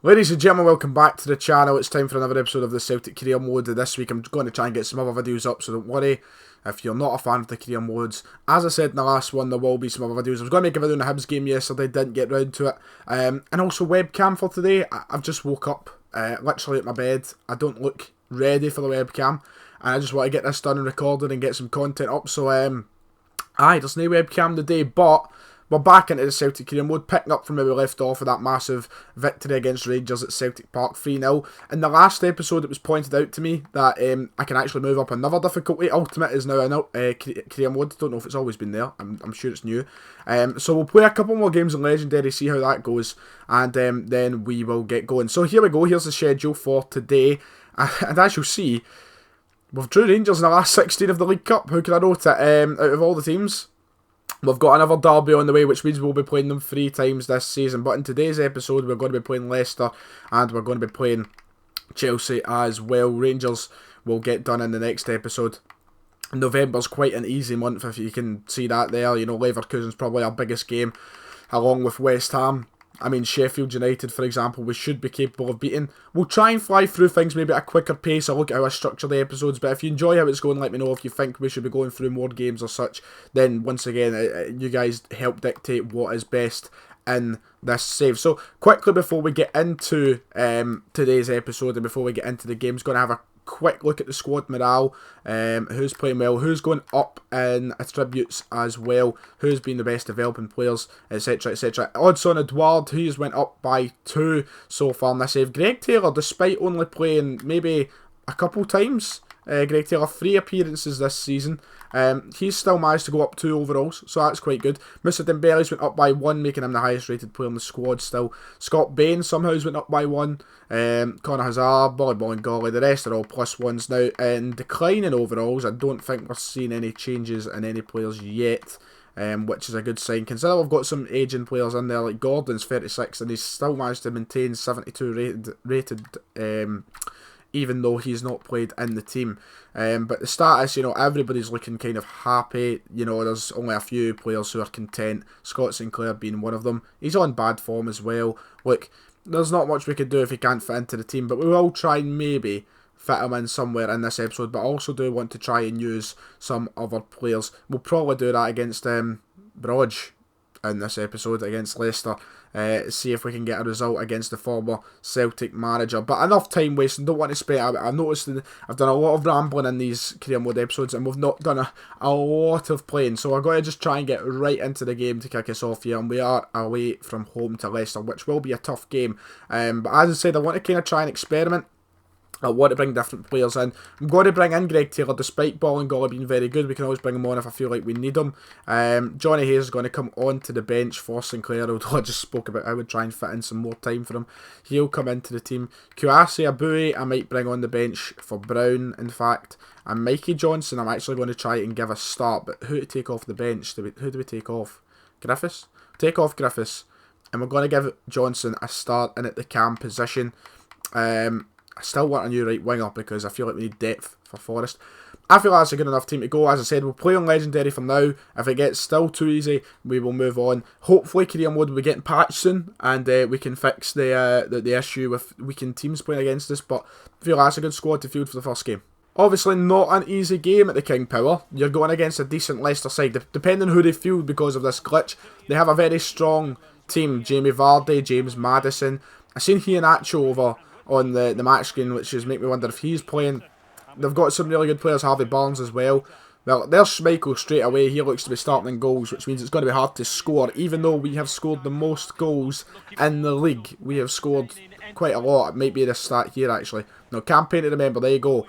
Ladies and gentlemen, welcome back to the channel. It's time for another episode of the Celtic career mode. This week I'm going to try and get some other videos up, so don't worry if you're not a fan of the career modes. As I said in the last one, there will be some other videos. I was going to make a video on the Hibs game yesterday, didn't get round to it. And also webcam for today. I've just woke up, literally at my bed. I don't look ready for the webcam, and I just want to get this done and recorded and get some content up. So, there's no webcam today, but we're back into the Celtic career mode, picking up from where we left off with that massive victory against Rangers at Celtic Park 3-0. In the last episode, it was pointed out to me that I can actually move up another difficulty. Ultimate is now in career mode. Don't know if it's always been there. I'm sure it's new. So we'll play a couple more games in Legendary, see how that goes, and then we will get going. So here we go. Here's the schedule for today. And as you'll see, we've drew Rangers in the last 16 of the League Cup. Who can I note it? Out of all the teams, we've got another derby on the way, which means we'll be playing them 3 times this season. But in today's episode, we're going to be playing Leicester and we're going to be playing Chelsea as well. Rangers will get done in the next episode. November's quite an easy month, if you can see that there. You know, Leverkusen's probably our biggest game, along with West Ham. I mean, Sheffield United, for example, we should be capable of beating. We'll try and fly through things maybe at a quicker pace. I'll look at how I structure the episodes. But if you enjoy how it's going, let me know. If you think we should be going through more games or such, then once again, you guys help dictate what is best in this save. So, quickly before we get into today's episode and before we get into the games, going to have a quick look at the squad morale, who's playing well, who's going up in attributes as well, who's been the best developing players, etc, etc. Odds on Edouard, he's went up by 2 so far in this save. Greg Taylor, despite only playing maybe a couple times, Greg Taylor, 3 appearances this season, he's still managed to go up 2 overalls, so that's quite good. Moussa Dembele's went up by 1, making him the highest rated player in the squad still. Scott Bain somehow's went up by 1. Conor Hazard, Bolly Bolingoli, the rest are all +1s now. In declining overalls, I don't think we're seeing any changes in any players yet, which is a good sign. Consider we've got some aging players in there, like Gordon's 36, and he's still managed to maintain 72 rated even though he's not played in the team. But the status, you know, everybody's looking kind of happy. You know, there's only a few players who are content, Scott Sinclair being one of them. He's on bad form as well. Look, there's not much we could do if he can't fit into the team, but we will try and maybe fit him in somewhere in this episode. But I also do want to try and use some other players. We'll probably do that against Brodge in this episode against Leicester. See if we can get a result against the former Celtic manager. But enough time wasting, don't want to spend. I've noticed that I've done a lot of rambling in these career mode episodes, and we've not done a lot of playing. So I'm going to just try and get right into the game to kick us off here. And we are away from home to Leicester, which will be a tough game. But as I said, I want to kind of try and experiment. I want to bring different players in. I'm going to bring in Greg Taylor, despite Bolingoli being very good. We can always bring him on if I feel like we need him. Johnny Hayes is going to come on to the bench for Sinclair, although I just spoke about I would try and fit in some more time for him. He'll come into the team. Kouassi Abui, I might bring on the bench for Brown, in fact. And Mikey Johnson, I'm actually going to try and give a start. But who to take off the bench? Who do we take off? Griffiths? Take off Griffiths. And we're going to give Johnson a start in at the cam position. I still want a new right winger because I feel like we need depth for Forest. I feel that's a good enough team to go. As I said, we'll play on Legendary for now. If it gets still too easy, we will move on. Hopefully, career mode will be getting patched soon, and we can fix the issue with weakened teams playing against us. But I feel that's a good squad to field for the first game. Obviously, not an easy game at the King Power. You're going against a decent Leicester side. Depending on who they field because of this glitch, they have a very strong team. Jamie Vardy, James Maddison. I've seen Iheanacho over on the match screen, which is make me wonder if he's playing. They've got some really good players, Harvey Barnes as well. Well, there's Schmeichel straight away. He looks to be starting in goals, which means it's going to be hard to score, even though we have scored the most goals in the league. We have scored quite a lot. It might be this stat here, actually. No, campaign to remember. There you go.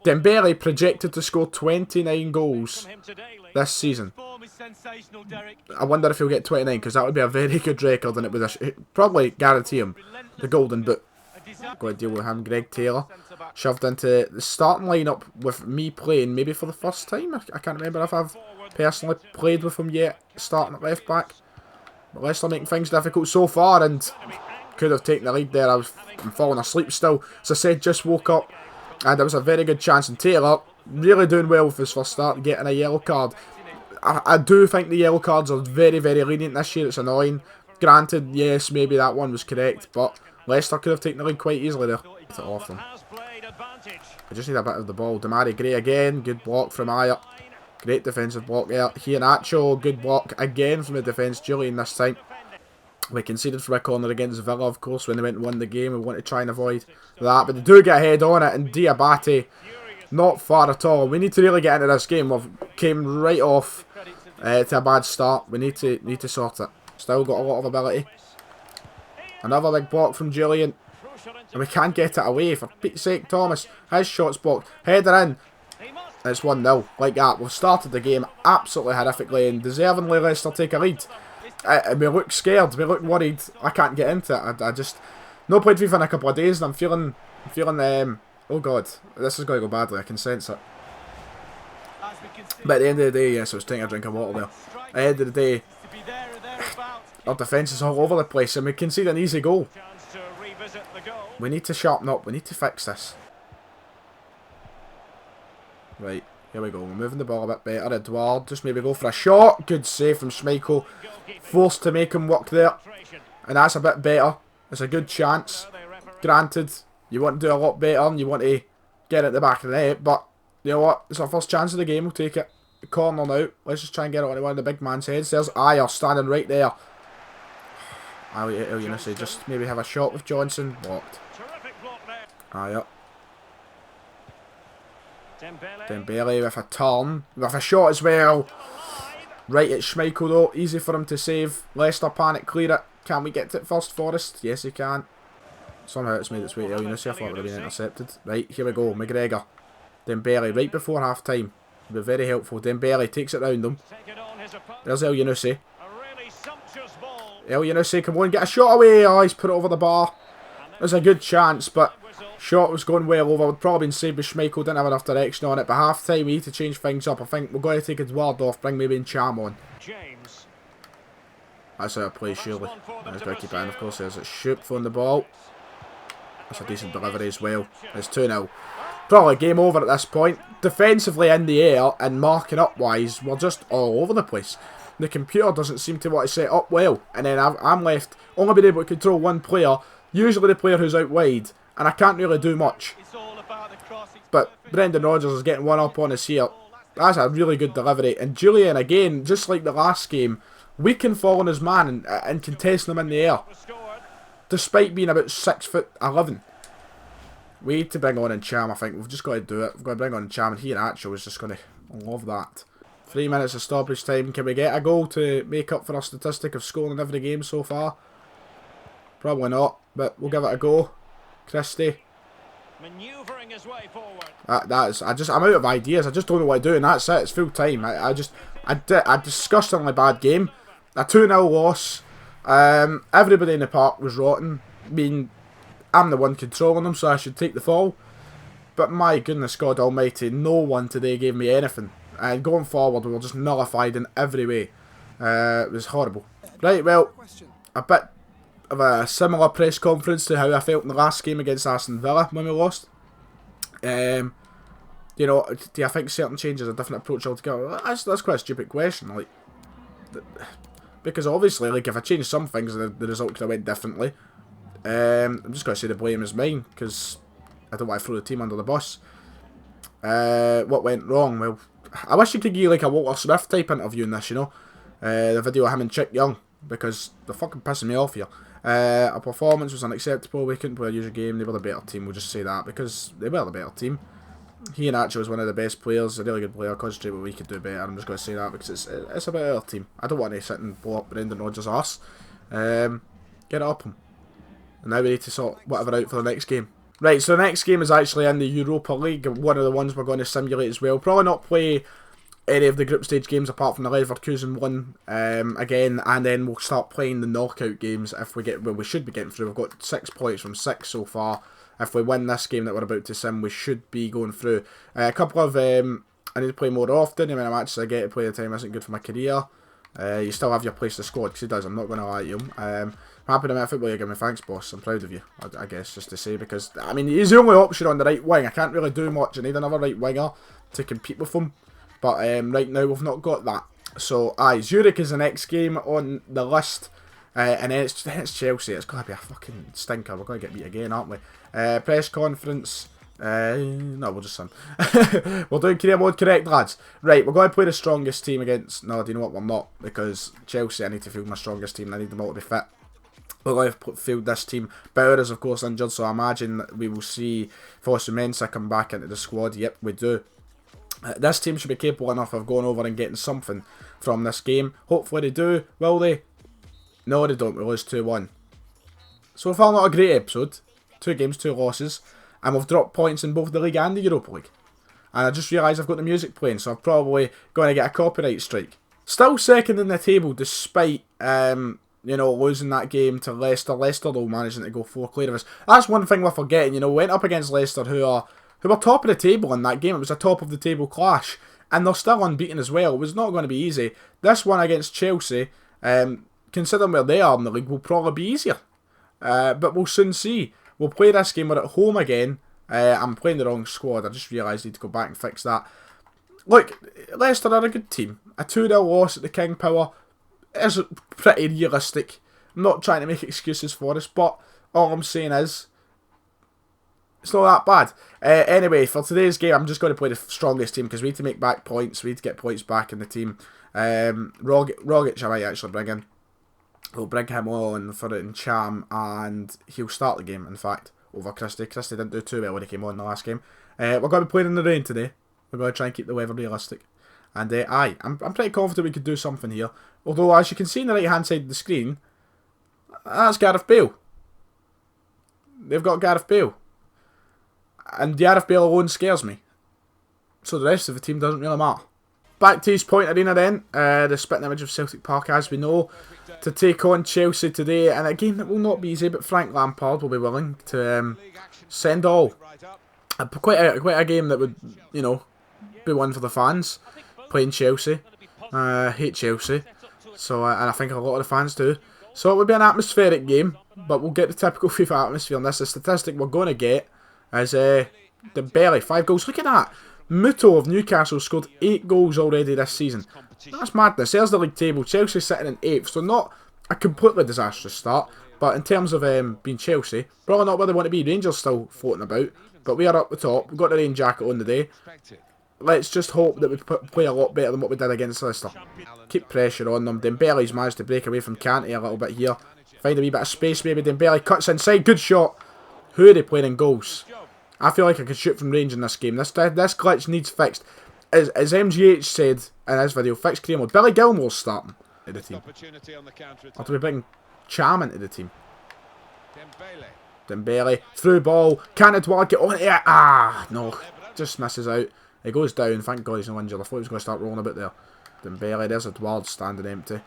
Dembele projected to score 29 goals this season. I wonder if he'll get 29, because that would be a very good record, and it would probably guarantee him the golden boot. Got to deal with him. Greg Taylor shoved into the starting lineup with me playing maybe for the first time. I can't remember if I've personally played with him yet, starting at left back. But Leicester making things difficult so far, and could have taken the lead there. I'm falling asleep still. As I said, just woke up, and there was a very good chance. And Taylor really doing well with his first start, getting a yellow card. I do think the yellow cards are very, very lenient this year. It's annoying. Granted, yes, maybe that one was correct, but Leicester could have taken the lead quite easily there. Get it off them. I just need a bit of the ball. Damari Gray again. Good block from Ayer. Great defensive block there. Iheanacho, good block again from the defence. Julian this time. We conceded for a corner against Villa, of course, when they went and won the game. We want to try and avoid that. But they do get ahead on it. And Diabate, not far at all. We need to really get into this game. We've came right off to a bad start. We need to sort it. Still got a lot of ability. Another big block from Julian. And we can't get it away. For Pete's sake, Thomas. His shot's blocked. Header in. It's 1-0. Like that. We've started the game absolutely horrifically. And deservingly Leicester take a lead. We look scared. We look worried. I can't get into it. I just... No played FIFA in a couple of days. And I'm feeling... oh God. This is going to go badly. I can sense it. But at the end of the day, yes, I was taking a drink of water there. At the end of the day... Our defence is all over the place and we concede an easy goal. We need to sharpen up. We need to fix this. Right, here we go. We're moving the ball a bit better. Edouard, just maybe go for a shot. Good save from Schmeichel. Forced to make him work there. And that's a bit better. It's a good chance. Granted, you want to do a lot better and you want to get at the back of the net. But, you know what? It's our first chance of the game. We'll take it. Corner now. Let's just try and get it on one of the big man's heads. There's Ayer standing right there. Elyounoussi just maybe have a shot with Johnson. Blocked. Ayer. Dembele with a turn. With a shot as well. Right at Schmeichel though. Easy for him to save. Leicester panic clear it. Can we get to it first, Forrest? Yes, he can. Somehow it's made its way to Elyounoussi. I thought it would have been intercepted. Right, here we go. McGregor. Dembele right before half time. Be very helpful. Dembele takes it round them. There's Elyounoussi. Elyounoussi, come on, get a shot away. Oh, he's put it over the bar. There's a good chance, but shot was going well over. Would probably been saved by Schmeichel. Didn't have enough direction on it. But half time, we need to change things up. I think we're going to take Edouard off. Bring maybe Cham on. That's how I play, surely. He's got to keep it in, of course. There's a shoot on the ball. That's a decent delivery as well. It's 2-0. Probably game over at this point. Defensively in the air and marking up wise, we're just all over the place. The computer doesn't seem to want to set up well. And then I'm left only being able to control one player. Usually the player who's out wide. And I can't really do much. But Brendan Rodgers is getting one up on us here. That's a really good delivery. And Julian, again, just like the last game, we can fall on his man and contest him in the air. Despite being about 6'11". We need to bring on Cham, I think. We've just got to do it. We've got to bring on Cham, and Iheanacho is just going to love that. 3 minutes of stoppage time. Can we get a goal to make up for our statistic of scoring in every game so far? Probably not, but we'll give it a go. Christie. Maneuvering his way forward. I'm out of ideas. I just don't know what to do, and that's it. It's full time. A disgustingly bad game. A 2-0 loss. Everybody in the park was rotten. I mean, I'm the one controlling them, so I should take the fall. But my goodness God almighty, no one today gave me anything. And going forward, we were just nullified in every way. It was horrible. Right, well, a bit of a similar press conference to how I felt in the last game against Aston Villa when we lost. You know, do I think certain changes a different approach altogether? That's quite a stupid question. Like, because obviously, like, if I changed some things, the result could have went differently. I'm just going to say the blame is mine, because I don't want to throw the team under the bus. What went wrong? Well, I wish you could give like a Walter Smith type interview in this, you know. The video of him and Chick Young, because they're fucking pissing me off here. Our performance was unacceptable. We couldn't play a usual game. They were the better team. We'll just say that, because they were the better team. Iheanacho was one of the best players, a really good player. Concentrate what we could do better. I'm just going to say that because it's a better team. I don't want to sit and blow up Brendan Rodgers' arse. Get it up him. And now we need to sort whatever out for the next game. Right, so the next game is actually in the Europa League. One of the ones we're going to simulate as well. Probably not play any of the group stage games apart from the Leverkusen one again. And then we'll start playing the knockout games if we get... Well, we should be getting through. We've got 6 points from 6 so far. If we win this game that we're about to sim, we should be going through. A couple of... I need to play more often. I mean, a match I get to play the time isn't good for my career. You still have your place to squad, because he does. I'm not going to lie to you. I'm happy to make a football game. Thanks, boss. I'm proud of you, I guess, just to say, because, I mean, he's the only option on the right wing. I can't really do much. I need another right winger to compete with him. But right now, we've not got that. So, Zurich is the next game on the list. And then it's Chelsea. It's going to be a fucking stinker. We're going to get beat again, aren't we? Press conference. No, we'll just we're doing career mode correct, lads. Right, we're going to play the strongest team against... No, do you know what? We're not. Because Chelsea, I need to field my strongest team. I need them all to be fit. We're going to field this team. Bauer is, of course, injured, so I imagine that we will see Fosu-Mensah come back into the squad. Yep, we do. This team should be capable enough of going over and getting something from this game. Hopefully they do. Will they? No, they don't. We lose 2-1. So far, not a great episode. 2 games, 2 losses. And we've dropped points in both the League and the Europa League. And I just realised I've got the music playing, so I'm probably going to get a copyright strike. Still second in the table, despite, you know, losing that game to Leicester. Leicester, though, managing to go 4 clear of us. That's one thing we're forgetting. You know, we went up against Leicester, who were top of the table in that game. It was a top of the table clash. And they're still unbeaten as well. It was not going to be easy. This one against Chelsea, considering where they are in the league, will probably be easier. But we'll soon see. We'll play this game. We're at home again. I'm playing the wrong squad. I just realised I need to go back and fix that. Look, Leicester are a good team. A 2-0 loss at the King Power is pretty realistic. I'm not trying to make excuses for us, but all I'm saying is it's not that bad. Anyway, for today's game, I'm just going to play the strongest team because we need to make back points. We need to get points back in the team. Rogic I might actually bring in. We'll bring him on for it in Cham, and he'll start the game, in fact, over Christie. Christie didn't do too well when he came on in the last game. We're going to be playing in the rain today. We're going to try and keep the weather realistic. And I'm pretty confident we could do something here. Although, as you can see on the right-hand side of the screen, that's Gareth Bale. They've got Gareth Bale. And Gareth Bale alone scares me. So the rest of the team doesn't really matter. Back to East Point Arena then, the spitting image of Celtic Park as we know, to take on Chelsea today, and a game that will not be easy, but Frank Lampard will be willing to send all. Quite a game that would, you know, be one for the fans, playing Chelsea. Hate Chelsea, so and I think a lot of the fans do. So it would be an atmospheric game, but we'll get the typical FIFA atmosphere on this. The statistic we're going to get is Dembele, 5 goals. Look at that. Muto of Newcastle scored 8 goals already this season. That's madness. There's the league table. Chelsea sitting in 8th, so not a completely disastrous start. But in terms of being Chelsea, probably not where they want to be. Rangers still floating about, but we are up the top. We've got the rain jacket on today. Let's just hope that we play a lot better than what we did against Leicester. Keep pressure on them. Dembele's managed to break away from Kante a little bit here. Find a wee bit of space maybe. Dembele cuts inside. Good shot. Who are they playing in goals? I feel like I could shoot from range in this game. This glitch needs fixed. As MGH said in his video, fix career mode. Billy Gilmore's starting in the team. After we bring Cham into the team. Dembele, through ball. Can Edouard get on it? Ah, no. Just misses out. He goes down. Thank God he's not injured. I thought he was going to start rolling a bit there. Dembele, there's Edouard standing empty.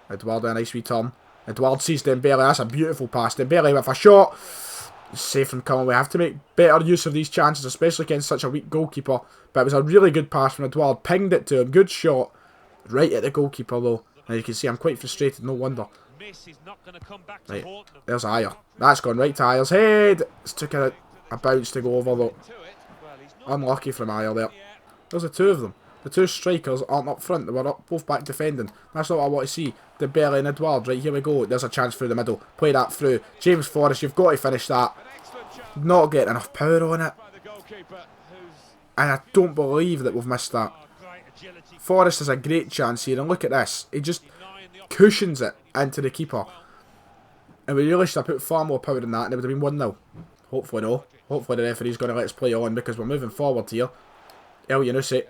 Edouard a nice wee turn. Edouard sees Dembele. That's a beautiful pass. Dembele with a shot. Safe from coming. We have to make better use of these chances, especially against such a weak goalkeeper. But it was a really good pass from Edouard. Pinged it to him. Good shot. Right at the goalkeeper though. And you can see I'm quite frustrated. No wonder. Right. There's Ayer. That's gone right to Ayer's head. It's took a bounce to go over though. Unlucky from Ayer there. There's the 2 of them. The 2 strikers aren't up front. They were up both back defending. That's not what I want to see. Dembele and Edouard. Right, here we go. There's a chance through the middle. Play that through. James Forrest, you've got to finish that. Not getting enough power on it. And I don't believe that we've missed that. Forrest has a great chance here. And look at this. He just cushions it into the keeper. And we really should have put far more power in that. And it would have been 1-0. Hopefully no. Hopefully the referee's going to let us play on because we're moving forward here. El Yunusi.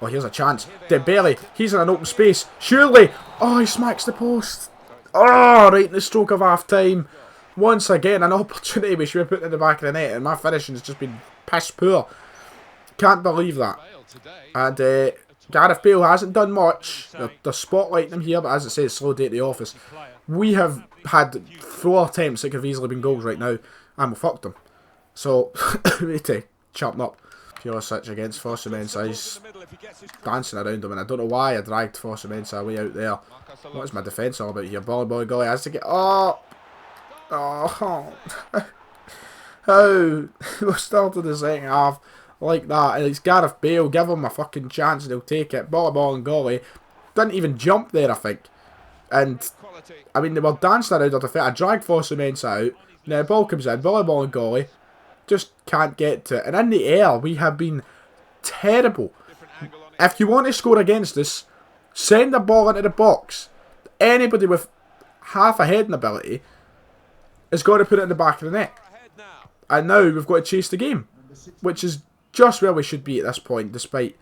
Oh, here's a chance. Dembele. He's in an open space. Surely. Oh, he smacks the post. Oh, right in the stroke of half time. Once again, an opportunity we should have put in the back of the net. And my finishing has just been piss poor. Can't believe that. And Gareth Bale hasn't done much. They're spotlighting him here. But as it says, slow day at the office. We have had 4 attempts that could have easily been goals right now. And we fucked them. So, we need to sharpen up. Pulisic against Fosu-Mensah. He's dancing around him, and I don't know why I dragged Fosu-Mensah way out there. What is my defence all about here? Ball, golly has to get... Oh! Oh! How? We're starting the second half like that, and it's Gareth Bale. Give him a fucking chance and he'll take it. Ball, and golly. Didn't even jump there, I think. And, I mean, they were dancing around our defence. I dragged Foster Mensah out. Now the ball comes in. Ball and goalie. Just can't get to it. And in the air, we have been terrible. If you want to score against us, send the ball into the box. Anybody with half a heading ability has got to put it in the back of the net. And now we've got to chase the game, which is just where we should be at this point, despite...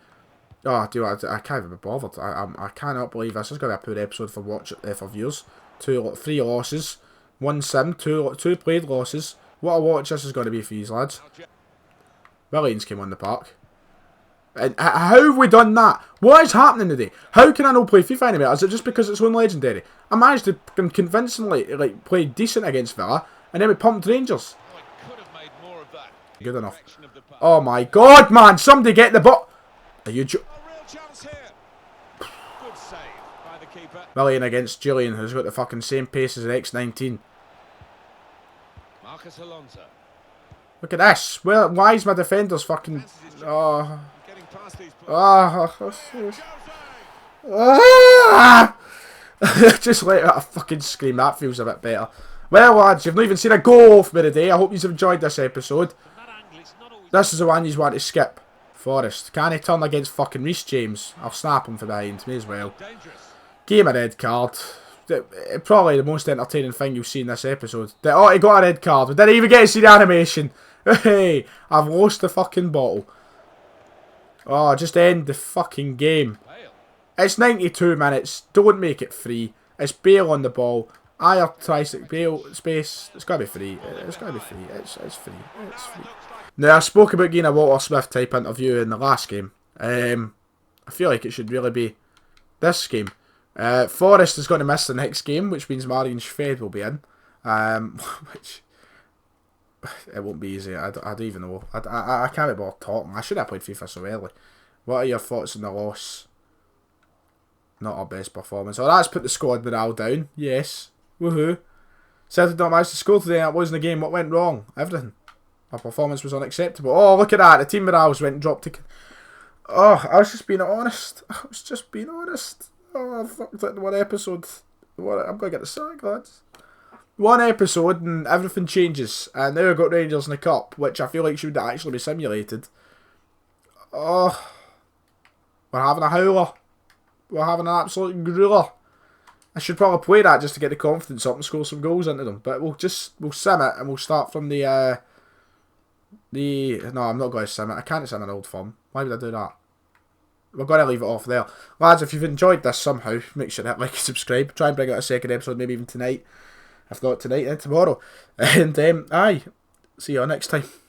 Oh, dude, I can't even be bothered. I cannot believe this is going to be a poor episode for viewers. 3 losses, 1 sim, 2 played losses. What a watch this is going to be for these lads. Williams came on the park. And how have we done that? What is happening today? How can I not play FIFA anymore? Is it just because it's on Legendary? I managed to convincingly play decent against Villa, and then we pumped Rangers. Good enough. Oh my god, man! Somebody get the ball. Are you Willian against Julian, who's got the fucking same pace as an X19. Look at this. Why is my defenders fucking... Oh... Just let out a fucking scream. That feels a bit better. Well, lads, you've not even seen a goal off me today. I hope you've enjoyed this episode. This is the one you want to skip. Forrest. Can he turn against fucking Reece James? I'll snap him from behind. May as well. Give him a red card. Probably the most entertaining thing you've seen this episode. Oh, he got a red card. We didn't even get to see the animation. Hey, I've lost the fucking bottle. Oh, just end the fucking game. It's 92 minutes. Don't make it free. It's Bale on the ball. Ayer tries to Bale space. It's gotta be free. It's gotta be free. It's free. It's free. Now, I spoke about getting a Walter Smith type interview in the last game. I feel like it should really be this game. Forrest is going to miss the next game, which means Marion Shved will be in. Which... It won't be easy. I don't even know. I can't be bothered talking. I should have played FIFA so early. What are your thoughts on the loss? Not our best performance. Oh, that's put the squad morale down. Yes. Woohoo. Celtic not managed to score today. That wasn't the game. What went wrong? Everything. Our performance was unacceptable. Oh, look at that. The team morales went and dropped to... Oh, I was just being honest. I was just being honest. Oh, I fucked it in one episode. I'm going to get the sack, lads. One episode and everything changes. And now we've got Rangers in the Cup, which I feel like should actually be simulated. Oh. We're having a howler. We're having an absolute grueler. I should probably play that just to get the confidence up and score some goals into them. But we'll sim it and we'll start from the... No, I'm not going to sim it. I can't sim an old firm. Why would I do that? We're going to leave it off there. Lads, if you've enjoyed this somehow, make sure to hit like and subscribe. Try and bring out a second episode, maybe even tonight. If not tonight, then tomorrow. And, aye. See you all next time.